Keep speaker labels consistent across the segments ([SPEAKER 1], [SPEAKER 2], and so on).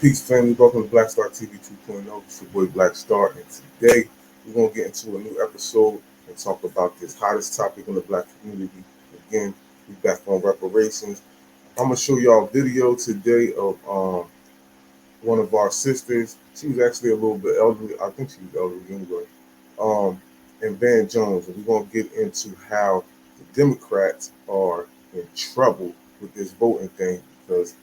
[SPEAKER 1] Peace, family. Welcome to Black Star TV 2.0. It's your boy Black Star, and today we're going to get into a new episode and talk about this hottest topic in the black community. Again, we're back on reparations. I'm going to show y'all a video today of one of our sisters. She was actually a little bit elderly. I think she was elderly anyway. And Van Jones, and we're going to get into how the Democrats are in trouble with this voting thing because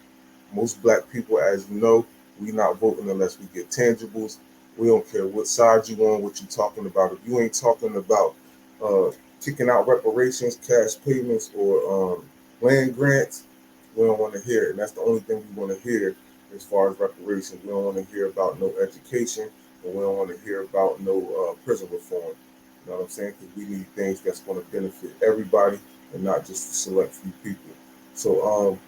[SPEAKER 1] most black people, as you know, we not voting unless we get tangibles. We don't care what side you on, what you talking about. If you ain't talking about kicking out reparations, cash payments, or land grants, we don't want to hear it. And that's the only thing we want to hear as far as reparations. We don't want to hear about no education, and we don't want to hear about no prison reform. You know what I'm saying? Because we need things that's going to benefit everybody and not just a select few people. So,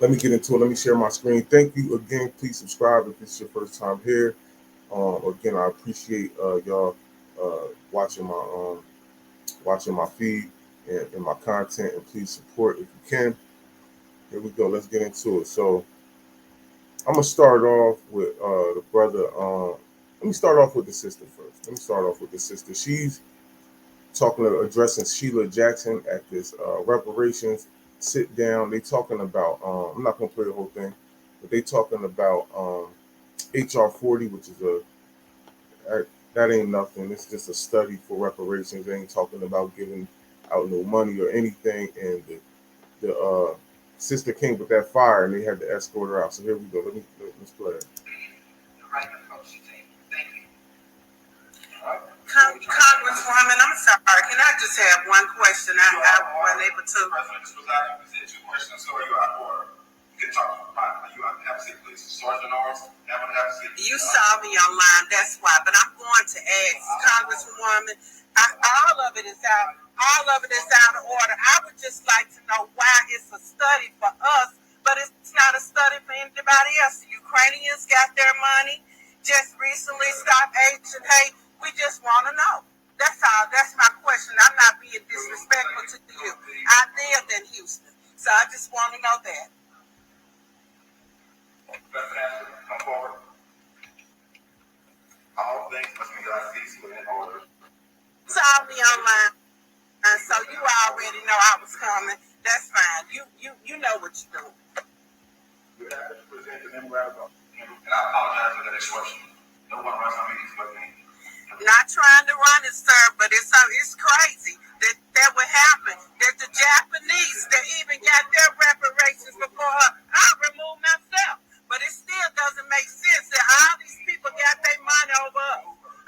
[SPEAKER 1] let me get into it. Let me share my screen. Thank you again. Please subscribe if this is your first time here. Again, I appreciate y'all watching my feed and my content, and please support if you can. Here we go. Let's get into it. So I'm gonna start off with the brother. Let me start off with the sister first. She's addressing Sheila Jackson at this reparations sit down. They talking about I'm not gonna play the whole thing, but they talking about HR 40, which is that ain't nothing. It's just a study for reparations. They ain't talking about giving out no money or anything. And the sister came with that fire, and they had to escort her out. So here we go. Let's play it.
[SPEAKER 2] Congresswoman, I'm sorry. Can I just have one question? I wasn't able to.
[SPEAKER 3] President was two questions, so are you out of order? You can talk about you have a seat, please. Sergeant Norris, have a seat.
[SPEAKER 2] You saw me online, that's why. But I'm going to ask Congresswoman. All of it is out. All of it is out of order. I would just like to know why it's a study for us, but it's not a study for anybody else. The Ukrainians got their money. Just recently stopped Asian hate. We just want to know. That's all. That's my question. I'm not being disrespectful to you. I lived in Houston, so I just want to know that.
[SPEAKER 3] Come forward. All things must be done peacefully in order.
[SPEAKER 2] Saw me online, and so you already know I was coming. That's fine. You know what you're doing.
[SPEAKER 3] You have to present the memorandum, and I apologize for that disruption. No one runs on meetings but me.
[SPEAKER 2] Not trying to run it, sir, but it's crazy that would happen. That the Japanese, they even got their reparations before I removed myself. But it still doesn't make sense that all these people got their money over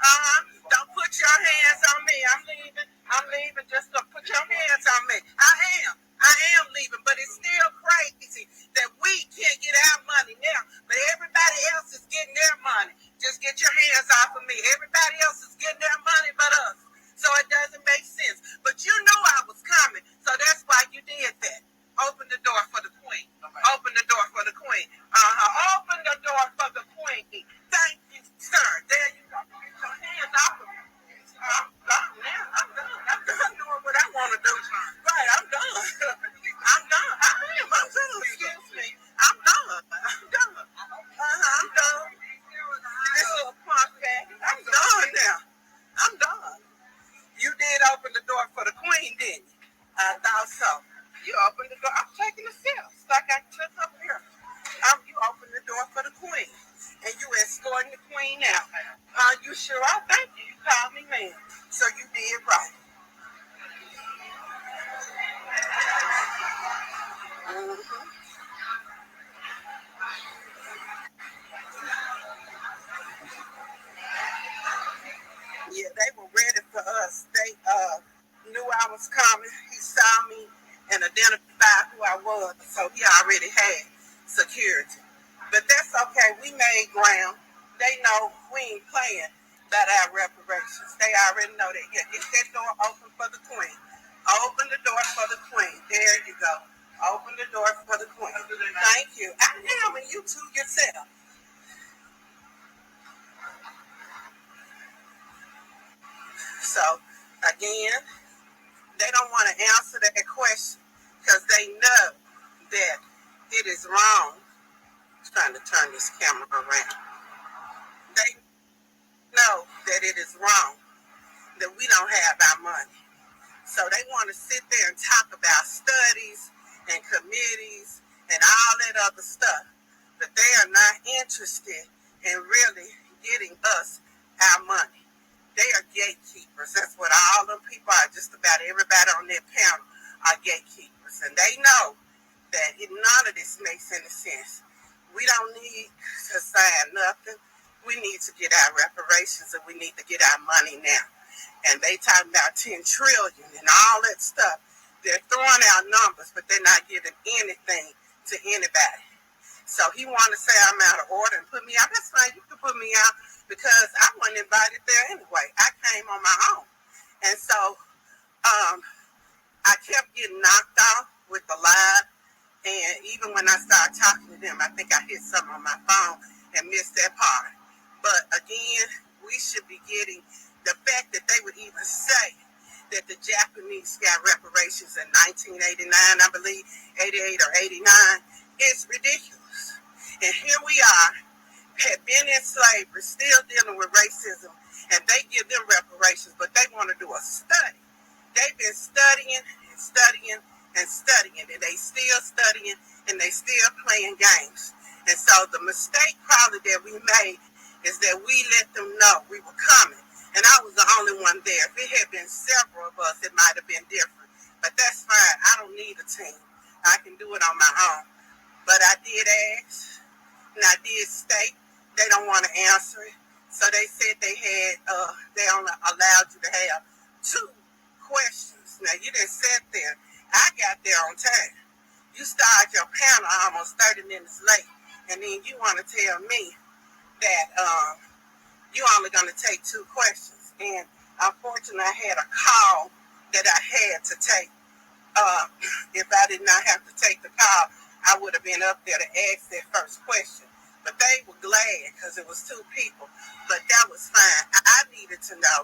[SPEAKER 2] us. Don't put your hands on me. I'm leaving. Just don't put your hands on me. I am leaving, but it's still crazy that we can't get our money now, but everybody else is getting their money. Just get your hands off of me. Everybody else is getting their money but us. So it doesn't make sense. But you knew I was coming, so that's why you did that. Open the door for the queen. Open the door for the queen. Open the door for the queen. Thank you, sir. There you go. Get your hands off of me. I'm done now. I'm done doing what I want to do. Right, I'm done. I'm done. I'm done. Excuse me. I'm done. I'm done. This little punk bag. I'm done now. I'm done. You did open the door for the queen, didn't you? I thought so. You opened the door. I'm taking the steps like I took up here. You opened the door for the queen, and you escorting the queen out. You sure? I thank you. You called me man, so you did right. Mm-hmm. Yeah, they were ready for us. They knew I was coming. He saw me and identified who I was, so he already had security. But that's okay. We made ground. They know we ain't playing about our reparations. They already know that. Yeah, get that door open for the queen. Open the door for the queen. There you go. Open the door for the queen. Thank you. I am, and you too yourself. So, again, they don't want to answer that question because they know that it is wrong. I'm trying to turn this camera interested in really getting us our money. They are gatekeepers. That's what all them people are. Just about everybody on that panel are gatekeepers. And they know that none of this makes any sense. We don't need to sign nothing. We need to get our reparations and we need to get our money now. And they talking about 10 trillion and all that stuff. They're throwing out numbers, but they're not giving anything to anybody. So he want to say I'm out of order and put me out. That's fine. You can put me out because I wasn't invited there anyway. I came on my own. And so I kept getting knocked off with the live. And even when I started talking to them, I think I hit something on my phone and missed that part. But again, we should be getting the fact that they would even say that the Japanese got reparations in 1989, I believe, 88 or 89, is ridiculous. And here we are, had been in slavery, still dealing with racism, and they give them reparations, but they want to do a study. They've been studying and studying and studying, and they still studying, and they still playing games. And so the mistake probably that we made is that we let them know we were coming. And I was the only one there. If it had been several of us, it might have been different. But that's fine. I don't need a team. I can do it on my own. But I did ask, and I did state they don't want to answer it. So they said they only allowed you to have 2 questions. Now, you didn't sit there. I got there on time. You started your panel almost 30 minutes late, and then you want to tell me that you're only going to take 2 questions. And unfortunately, I had a call that I had to take. If I did not have to take the call, I would have been up there to ask that first question. But they were glad because it was 2 people. But that was fine. I needed to know.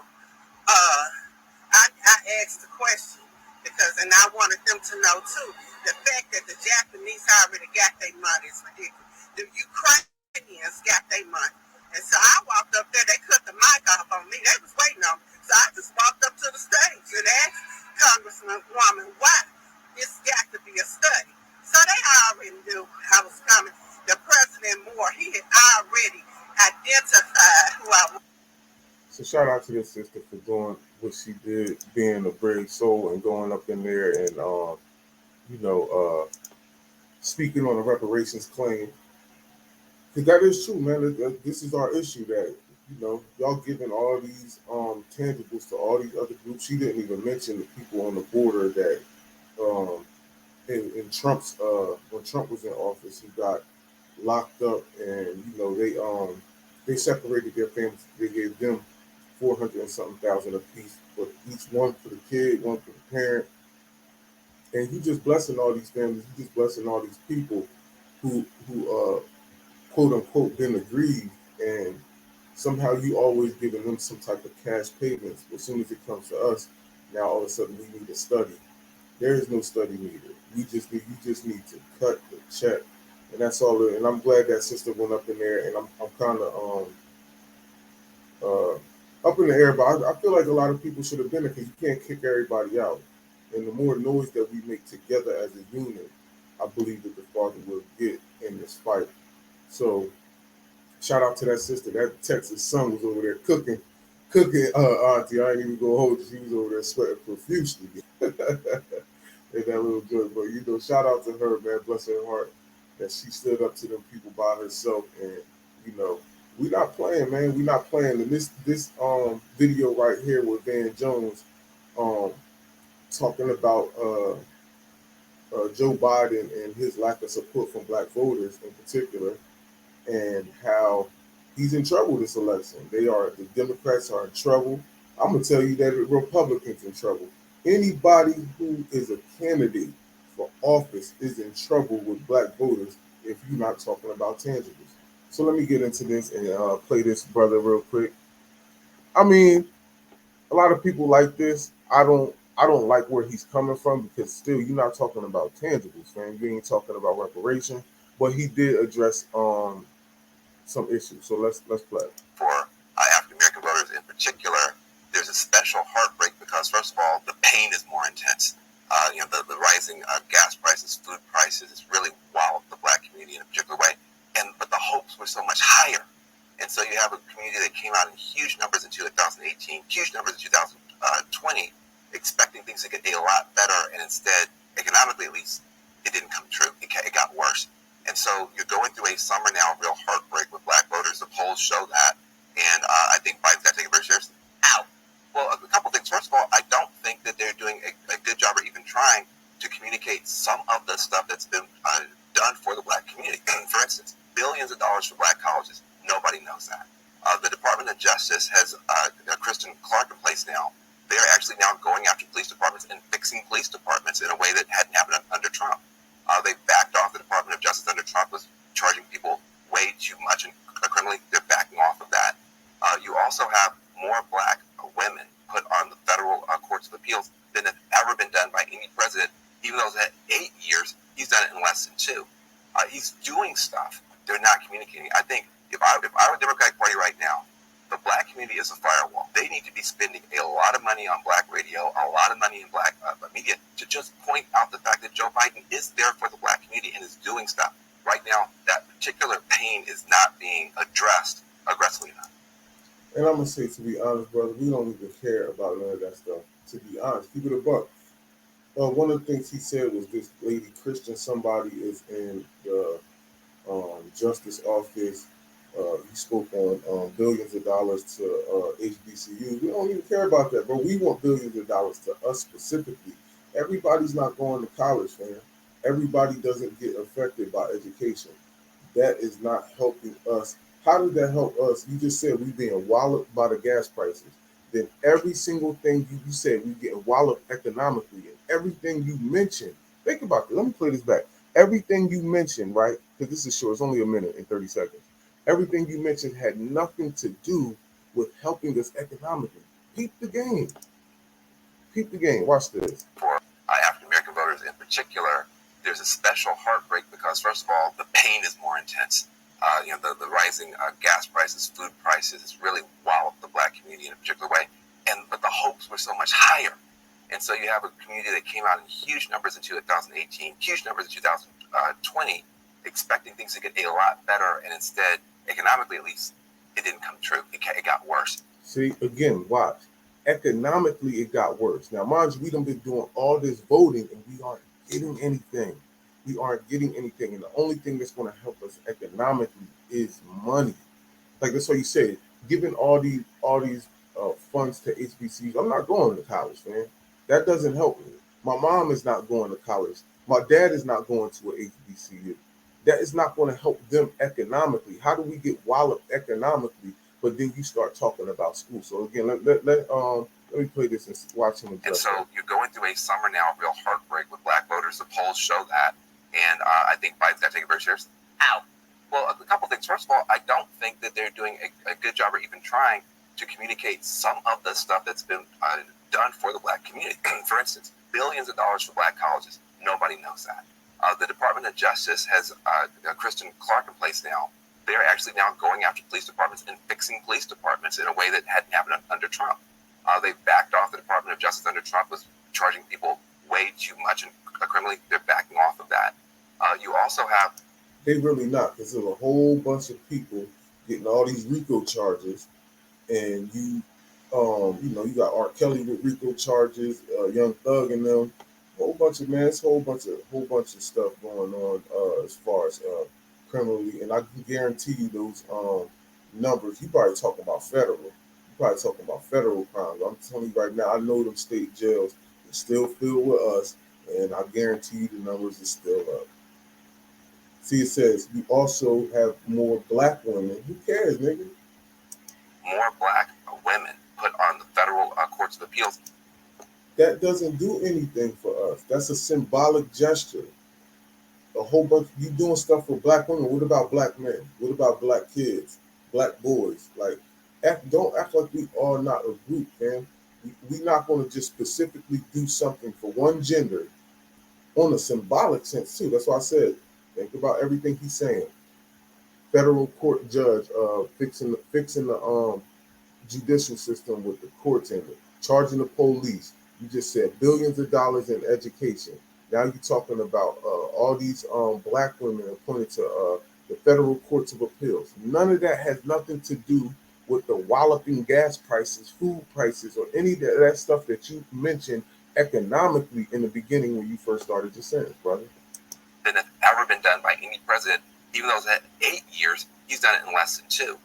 [SPEAKER 2] I asked the question because, and I wanted them to know too, the fact that the Japanese already got their money is ridiculous. The Ukrainians got their money. And so I walked up there, they cut the mic off on me. They was waiting on me. So I just walked up to the stage and asked Congressman Woman why it's got to be a study. So they already knew I was coming. The President Moore, he had already identified who I was.
[SPEAKER 1] So shout out to this sister for doing what she did, being a brave soul and going up in there and speaking on the reparations claim. Because that is true, man. This is our issue that y'all giving all these tangibles to all these other groups. She didn't even mention the people on the border that in Trump's when Trump was in office, he got locked up, and they separated their families. They gave them 400 and something thousand apiece, but each one for the kid, one for the parent. And he just blessing all these families. He just blessing all these people who quote unquote been aggrieved, and somehow you always giving them some type of cash payments. As soon as it comes to us, now all of a sudden we need a study. There is no study needed. You just need to cut the check, and that's all. And I'm glad that sister went up in there, and I'm kind of up in the air, but I feel like a lot of people should have been there because you can't kick everybody out. And the more noise that we make together as a unit, I believe that the farther we'll get in this fight. So shout out to that sister. That Texas son was over there cooking. Auntie, I ain't even gonna hold you. She was over there sweating profusely. And that little joke. But shout out to her, man. Bless her heart that she stood up to them people by herself. And we not playing, man. We not playing. And this video right here with Van Jones talking about Joe Biden and his lack of support from black voters in particular, and how he's in trouble this election. The Democrats are in trouble. I'm gonna tell you that the Republicans in trouble. Anybody who is a candidate for office is in trouble with black voters if you're not talking about tangibles. So let me get into this and play this brother real quick. I mean, a lot of people like this. I don't like where he's coming from because still you're not talking about tangibles, man. You ain't talking about reparation. But he did address some issues. So let's play.
[SPEAKER 3] For African American voters in particular, there's a special heartbreak because first of all, the pain is more intense. The rising gas prices, food prices, has really walloped the black community in a particular way. but the hopes were so much higher. And so you have a community that came out in huge numbers in 2018, huge numbers in 2020, expecting things to get a lot better, and instead, economically at least, it didn't come true. It got worse. And so you're going through a summer now of real heartbreak with black voters. The polls show that. And I think Biden's got to take it very seriously. Ow. Well, a couple things. First of all, I don't think that they're doing a good job or even trying to communicate some of the stuff that's been done for the black community. For instance, billions of dollars for black colleges. Nobody knows that. The Department of Justice has Kristen Clark in place now. They're actually now going after police departments and fixing police departments in a way that hadn't happened under Trump. They backed off. The Department of Justice under Trump was charging people way too much and criminally. They're backing off of that. You also have more black women put on the federal courts of appeals than have ever been done by any president. Even though it's had 8 years, he's done it in less than 2. He's doing stuff. They're not communicating. I think if I were the Democratic Party right now, the black community is a firewall. They need to be spending a lot of money on black radio, a lot of money in black media to just point out the fact that Joe Biden is there for the black community and is doing stuff. Right now, that particular pain is not being addressed aggressively enough.
[SPEAKER 1] And I'm going to say, to be honest, brother, we don't even care about none of that stuff. To be honest, keep it a buck. One of the things he said was this lady, Christian, somebody is in the justice office. He spoke on billions of dollars to HBCUs. We don't even care about that, but we want billions of dollars to us specifically. Everybody's not going to college, man. Everybody doesn't get affected by education. That is not helping us. How did that help us? You just said we being walloped by the gas prices. Then every single thing you said, we getting walloped economically. And everything you mentioned, think about it. Let me play this back. Everything you mentioned, right? Because this is short, it's only a minute and 30 seconds. Everything you mentioned had nothing to do with helping us economically. Peep the game. Peep the game. Watch this.
[SPEAKER 3] For African American voters in particular, there's a special heartbreak because, first of all, the pain is more intense. The rising gas prices, food prices, has really walloped the black community in a particular way. But the hopes were so much higher. And so you have a community that came out in huge numbers in 2018, huge numbers in 2020, expecting things to get a lot better. And instead, economically at least, it didn't come true. It got worse.
[SPEAKER 1] See, again, watch. Economically, it got worse. Now, mind you, we done been doing all this voting and we aren't getting anything. We aren't getting anything. And the only thing that's going to help us economically is money. Like that's what you said. Giving all these funds to HBCUs, I'm not going to college, man. That doesn't help me. My mom is not going to college. My dad is not going to an HBCU. That is not going to help them economically. How do we get walloped economically? But then you start talking about school. So again, let me play this and watch him address.
[SPEAKER 3] And so you're going through a summer now of real heartbreak with black voters. The polls show that. And I think Biden's got to take it very seriously. Ow. Well, a couple things. First of all, I don't think that they're doing a good job or even trying to communicate some of the stuff that's been done for the black community. For instance, billions of dollars for black colleges. Nobody knows that. The Department of Justice has Kristen Clark in place now. They're actually now going after police departments and fixing police departments in a way that hadn't happened under Trump. They backed off. The Department of Justice under Trump was charging people way too much and criminally. They're backing off of that. You also have...
[SPEAKER 1] They really not, because there's a whole bunch of people getting all these RICO charges, and you got R. Kelly with RICO charges, Young Thug and them, whole bunch of stuff going on as far as criminally, and I can guarantee you those numbers. You probably talking about federal. You probably talking about federal crimes. I'm telling you right now, I know them state jails are still filled with us, and I guarantee you the numbers are still up. See, it says we also have more black women. Who cares, nigga?
[SPEAKER 3] More black women put on the federal courts of appeals.
[SPEAKER 1] That doesn't do anything for us. That's a symbolic gesture. A whole bunch, you doing stuff for black women. What about black men? What about black kids, black boys? Like, don't act like we are not a group, man. We're not going to just specifically do something for one gender on a symbolic sense too. That's why I said, think about everything he's saying. Federal court judge fixing the judicial system with the courts in it, charging the police. You just said billions of dollars in education. Now you're talking about all these black women appointed to the the federal courts of appeals. None of that has nothing to do with the walloping gas prices, food prices, or any of that stuff that you mentioned economically in the beginning when you first started your sentence, brother.
[SPEAKER 3] Than has ever been done by any president, even though it's had 8 years, he's done it in less than 2.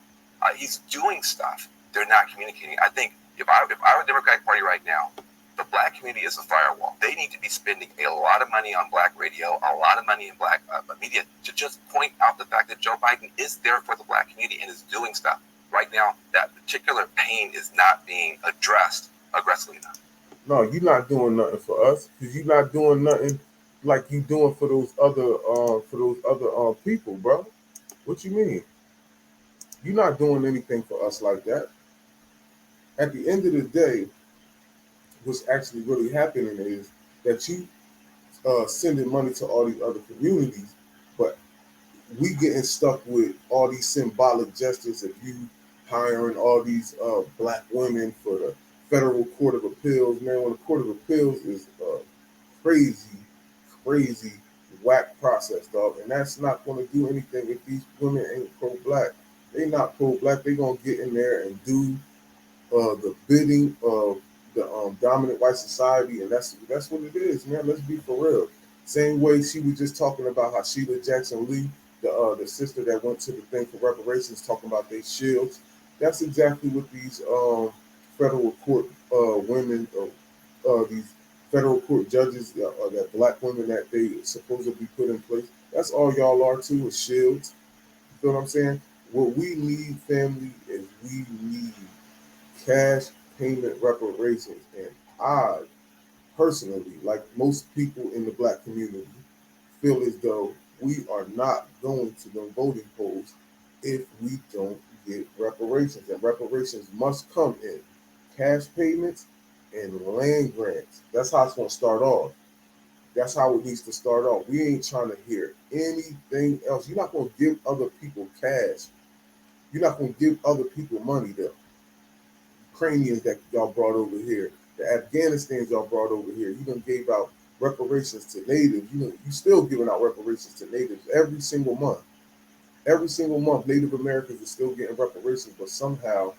[SPEAKER 3] He's doing stuff. They're not communicating. I think if I were the Democratic Party right now, the black community is a firewall. They need to be spending a lot of money on black radio, a lot of money in black media to just point out the fact that Joe Biden is there for the black community and is doing stuff. Right now, that particular pain is not being addressed aggressively enough.
[SPEAKER 1] No, you're not doing nothing for us because you're not doing nothing like you doing for those other people, bro. What you mean? You're not doing anything for us like that. At the end of the day, what's actually really happening is that you sending money to all these other communities, but we getting stuck with all these symbolic gestures of you hiring all these black women for the federal court of appeals. Man, when the court of appeals is crazy, crazy whack process, dog, and that's not going to do anything if these women ain't pro-black. They not pro-black. They gonna get in there and do the bidding of the dominant white society, and that's what it is, man. Let's be for real. Same way she was just talking about how Sheila Jackson Lee, the sister that went to the thing for reparations, talking about their shields. That's exactly what these federal court women, these federal court judges, that black women that they supposedly put in place. That's all y'all are too, is shields. You feel what I'm saying? What we need, family, is we need cash payment reparations. And I personally, like most people in the black community, feel as though we are not going to the voting polls if we don't get reparations. And reparations must come in cash payments and land grants. That's how it's going to start off. That's how it needs to start off. We ain't trying to hear anything else. You're not going to give other people cash. You're not going to give other people money, though. Ukrainians that y'all brought over here, the Afghanistans y'all brought over here. You done gave out reparations to natives. You still giving out reparations to natives every single month. Every single month, Native Americans are still getting reparations, but somehow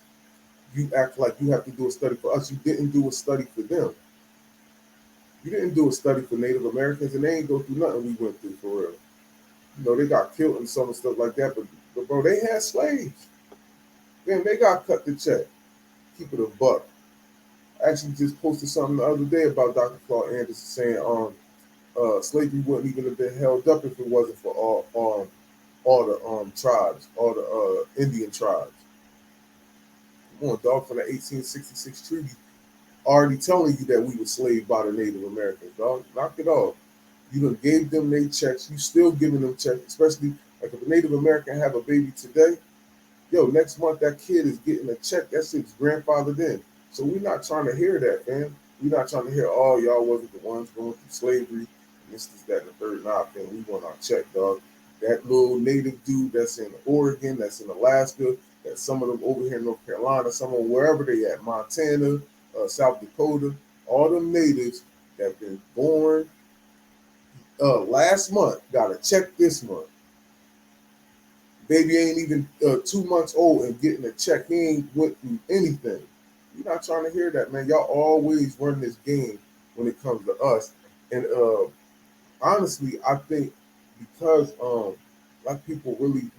[SPEAKER 1] you act like you have to do a study for us. You didn't do a study for them. You didn't do a study for Native Americans, and they ain't go through nothing we went through for real. They got killed and some stuff like that, but bro, they had slaves. Then they got cut the check. Keep it a buck. I actually just posted something the other day about Dr. Claude Anderson saying slavery wouldn't even have been held up if it wasn't for all the tribes, all the Indian tribes. Come on, dog, from the 1866 treaty, already telling you that we were slaved by the Native Americans, dog. Knock it off. You done gave them their checks. You still giving them checks, especially like if a Native American have a baby today, yo, next month that kid is getting a check. That shit's grandfathered in. So we're not trying to hear that, man. We're not trying to hear, oh, y'all wasn't the ones going through slavery. And this, that, and the third. Nah, man, we want our check, dog. That little native dude that's in Oregon, that's in Alaska, that some of them over here in North Carolina, some of them wherever they at, Montana, South Dakota, all them natives that have been born last month got a check this month. Baby ain't even 2 months old and getting a check. He ain't went through anything. You're not trying to hear that, man. Y'all always run this game when it comes to us. And honestly, I think because black people really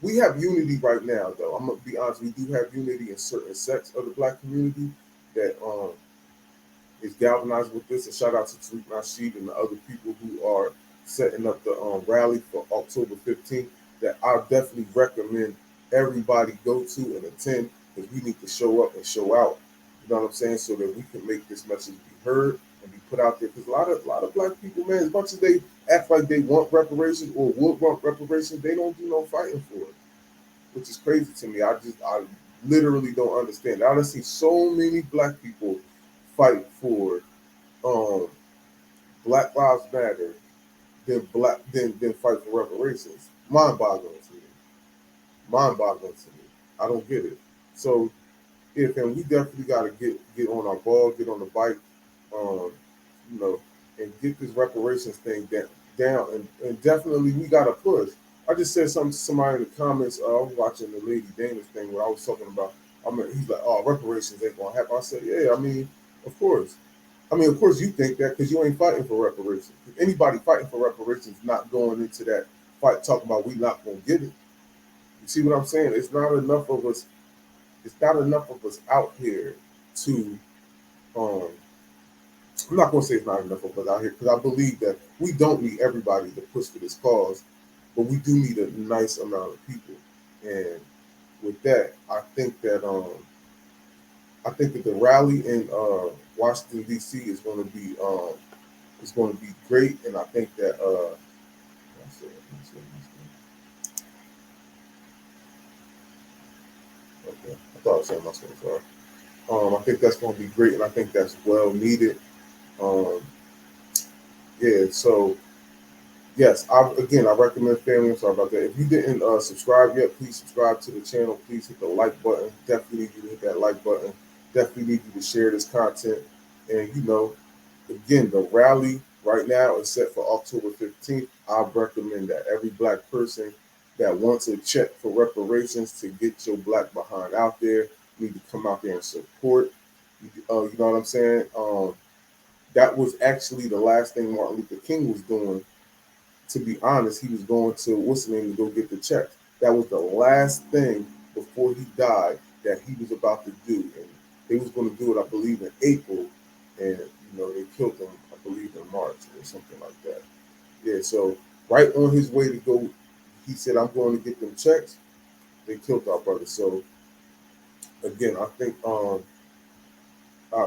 [SPEAKER 1] we have unity right now, though. I'm gonna be honest, we do have unity in certain sects of the black community that is galvanized with this. And shout out to Tariq Nasheed and the other people who are setting up the rally for October 15th. That I definitely recommend everybody go to and attend, because we need to show up and show out. You know what I'm saying? So that we can make this message be heard and be put out there. Because a lot of black people, man, as much as they act like they want reparations or would want reparations, they don't do no fighting for it, which is crazy to me. I literally don't understand. I see so many black people fight for Black Lives Matter than fight for reparations. Mind-boggling to me. Mind-boggling to me. I don't get it. So, and we definitely got to get on our ball, get on the bike, and get this reparations thing down. And definitely we got to push. I just said something to somebody in the comments. I was watching the Lady Dana's thing where I was talking about. I mean, he's like, "Oh, reparations ain't gonna happen." I said, "Yeah, I mean, of course. I mean, of course you think that because you ain't fighting for reparations. If anybody fighting for reparations not going into that fight talking about we not gonna get it. You see what I'm saying? It's not enough of us. It's not enough of us out here to. Um, I'm not gonna say it's not enough of us out here because I believe that we don't need everybody to push for this cause, but we do need a nice amount of people. And with that, I think that the rally in Washington D.C. is going to be great, and I think that okay, I thought I was saying my screen. Sorry. I think that's going to be great, and I think that's well needed. Um, yeah, so yes, I recommend family. I'm sorry about that. If you didn't subscribe yet, please subscribe to the channel. Please hit the like button. Definitely need you to hit that like button. Definitely need you to share this content. And again, the rally right now is set for October 15th. I recommend that every black person that wants a check for reparations to get your black behind out there need to come out there and support. You know what I'm saying? That was actually the last thing Martin Luther King was doing. To be honest, he was going to what's the name to go get the check. That was the last thing before he died that he was about to do, and they was going to do it, I believe, in April, and they killed him, I believe, in March or something like that. Yeah, so right on his way to go, he said, "I'm going to get them checks." They killed our brother. So again, I think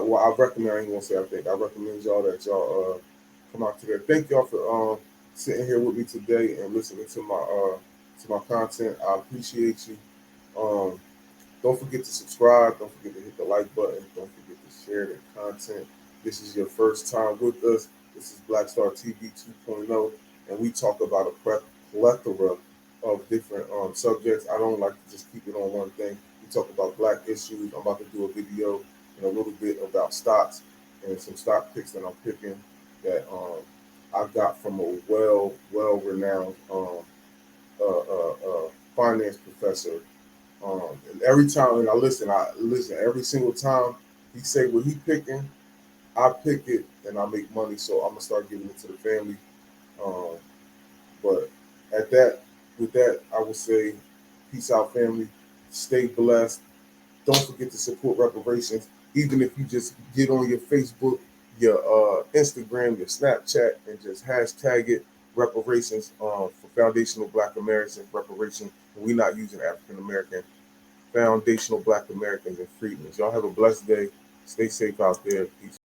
[SPEAKER 1] well, I recommend. I ain't gonna say I think. I recommend y'all that y'all come out to there. Thank y'all for sitting here with me today and listening to my content. I appreciate you. Um, don't forget to subscribe. Don't forget to hit the like button. Don't forget to share the content. This is your first time with us. This is Black Star TV 2.0, and we talk about a plethora of different subjects. I don't like to just keep it on one thing. We talk about black issues. I'm about to do a video in a little bit about stocks and some stock picks that I'm picking that I got from a well renowned finance professor. And every time, and I listen every single time he say what he picking, I pick it and I make money. So I'm gonna start giving it to the family. Um, but at that, with that, I would say, peace out, family. Stay blessed. Don't forget to support reparations. Even if you just get on your Facebook, your Instagram, your Snapchat, and just hashtag it reparations for foundational Black Americans reparation. And we're not using African American foundational Black Americans and freedmen. Y'all have a blessed day. Stay safe out there. Peace.